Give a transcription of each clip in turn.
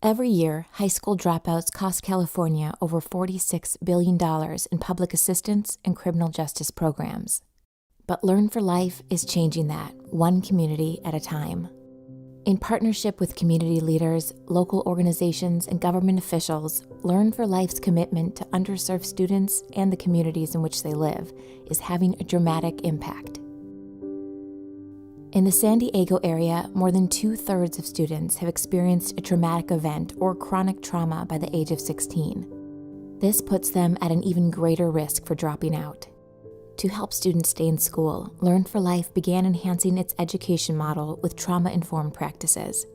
Every year, high school dropouts cost California over $46 billion in public assistance and criminal justice programs. But Learn for Life is changing that, one community at a time. In partnership with community leaders, local organizations, and government officials, Learn for Life's commitment to underserved students and the communities in which they live is having a dramatic impact. In the San Diego area, more than 2/3 of students have experienced a traumatic event or chronic trauma by the age of 16. This puts them at an even greater risk for dropping out. To help students stay in school, Learn for Life began enhancing its education model with trauma-informed practices.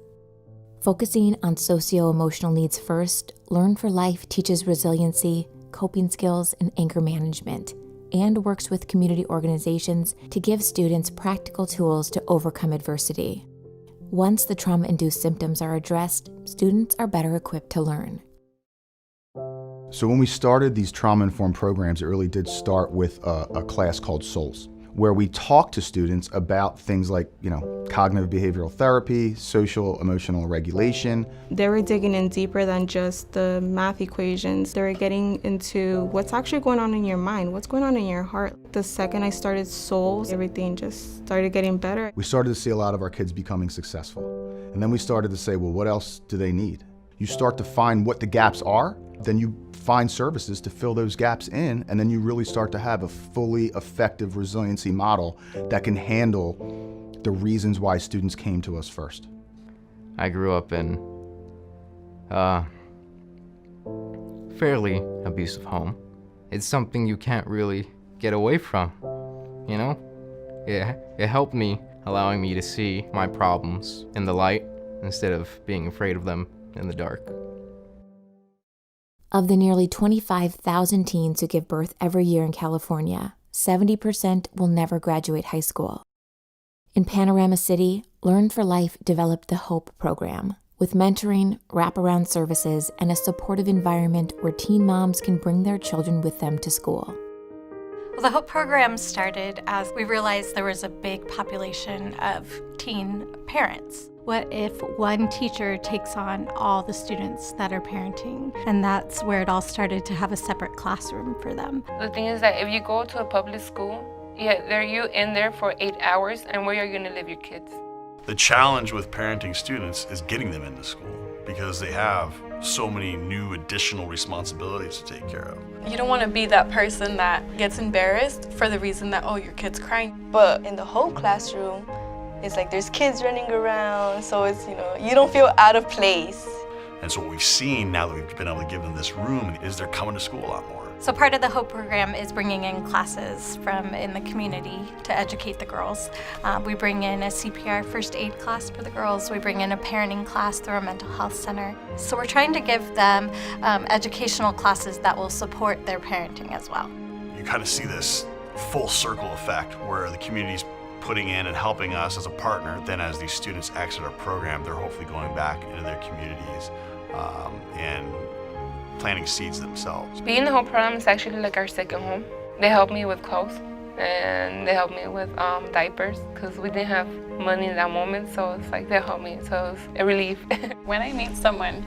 Focusing on socio-emotional needs first, Learn for Life teaches resiliency, coping skills, and anger management, and works with community organizations to give students practical tools to overcome adversity. Once the trauma-induced symptoms are addressed, students are better equipped to learn. So when we started these trauma-informed programs, it really did start with a class called SOULS, where we talked to students about things like, cognitive behavioral therapy, social emotional regulation. They were digging in deeper than just the math equations. They were getting into what's actually going on in your mind, what's going on in your heart. The second I started SOULS, everything just started getting better. We started to see a lot of our kids becoming successful. And then we started to say, well, what else do they need? You start to find what the gaps are, then you find services to fill those gaps in, and then you really start to have a fully effective resiliency model that can handle the reasons why students came to us first. I grew up in a fairly abusive home. It's something you can't really get away from, It helped me, allowing me to see my problems in the light instead of being afraid of them in the dark. Of the nearly 25,000 teens who give birth every year in California, 70% will never graduate high school. In Panorama City, Learn for Life developed the HOPE program, with mentoring, wraparound services, and a supportive environment where teen moms can bring their children with them to school. Well, the HOPE program started as we realized there was a big population of teen parents. What if one teacher takes on all the students that are parenting? And that's where it all started, to have a separate classroom for them. The thing is that if you go to a public school, you're in there for 8 hours, and where are you going to leave your kids? The challenge with parenting students is getting them into school because they have so many new additional responsibilities to take care of. You don't want to be that person that gets embarrassed for the reason that, your kid's crying. But in the whole classroom, it's like there's kids running around, so it's, you don't feel out of place. And so what we've seen now that we've been able to give them this room is they're coming to school a lot more. So part of the HOPE program is bringing in classes from in the community to educate the girls. We bring in a CPR first aid class for the girls. We bring in a parenting class through our mental health center. So we're trying to give them educational classes that will support their parenting as well. You kind of see this full circle effect where the community's putting in and helping us as a partner. Then as these students exit our program, they're hopefully going back into their communities and planting seeds themselves. Being in the home program is actually like our second home. They help me with clothes, and they help me with diapers, because we didn't have money in that moment, so it's like they help me, so it's a relief. When I meet someone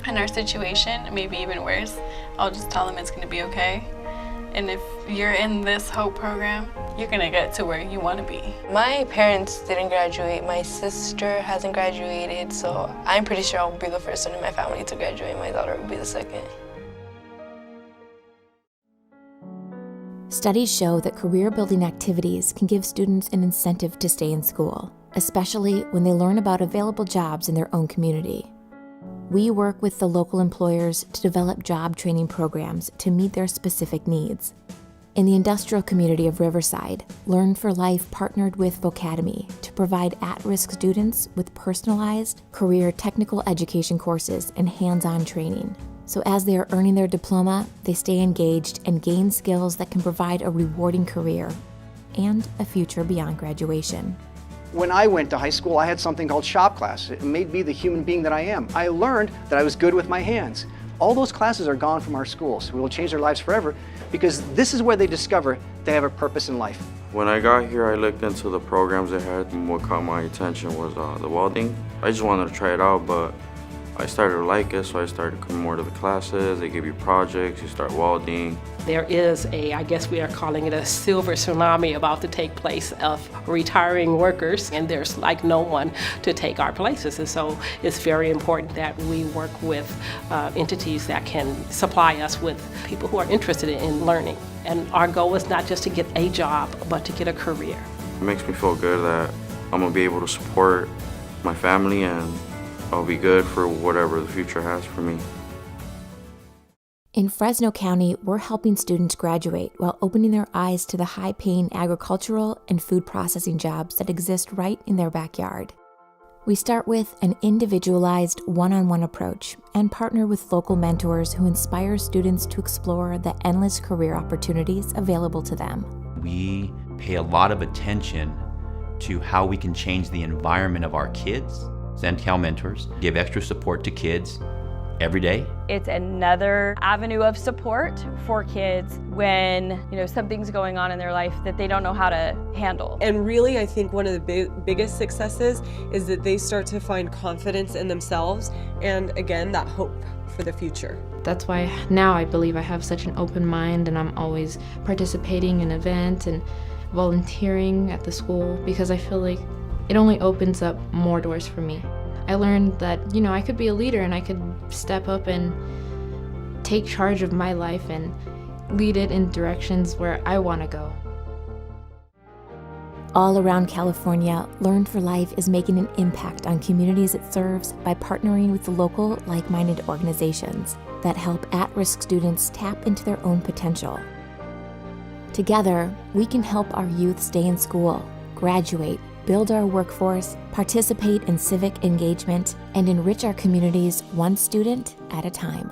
in our situation, maybe even worse, I'll just tell them it's going to be okay. And if you're in this HOPE program, you're gonna get to where you wanna be. My parents didn't graduate. My sister hasn't graduated, so I'm pretty sure I'll be the first one in my family to graduate. My daughter will be the second. Studies show that career-building activities can give students an incentive to stay in school, especially when they learn about available jobs in their own community. We work with the local employers to develop job training programs to meet their specific needs. In the industrial community of Riverside, Learn for Life partnered with Vocademy to provide at-risk students with personalized career technical education courses and hands-on training. So as they are earning their diploma, they stay engaged and gain skills that can provide a rewarding career and a future beyond graduation. When I went to high school, I had something called shop class. It made me the human being that I am. I learned that I was good with my hands. All those classes are gone from our schools. We will change their lives forever because this is where they discover they have a purpose in life. When I got here, I looked into the programs they had, and what caught my attention was the welding. I just wanted to try it out, but I started to like it, so I started coming more to the classes. They give you projects, you start welding. There is I guess we are calling it a silver tsunami about to take place of retiring workers, and there's like no one to take our places. And so it's very important that we work with entities that can supply us with people who are interested in learning. And our goal is not just to get a job, but to get a career. It makes me feel good that I'm gonna be able to support my family, and I'll be good for whatever the future has for me. In Fresno County, we're helping students graduate while opening their eyes to the high-paying agricultural and food processing jobs that exist right in their backyard. We start with an individualized one-on-one approach and partner with local mentors who inspire students to explore the endless career opportunities available to them. We pay a lot of attention to how we can change the environment of our kids. Cal mentors give extra support to kids every day. It's another avenue of support for kids when something's going on in their life that they don't know how to handle. And really, I think one of the biggest successes is that they start to find confidence in themselves and, again, that hope for the future. That's why now I believe I have such an open mind, and I'm always participating in events and volunteering at the school, because I feel like it only opens up more doors for me. I learned that, I could be a leader and I could step up and take charge of my life and lead it in directions where I want to go. All around California, Learn for Life is making an impact on communities it serves by partnering with local, like-minded organizations that help at-risk students tap into their own potential. Together, we can help our youth stay in school, graduate, build our workforce, participate in civic engagement, and enrich our communities one student at a time.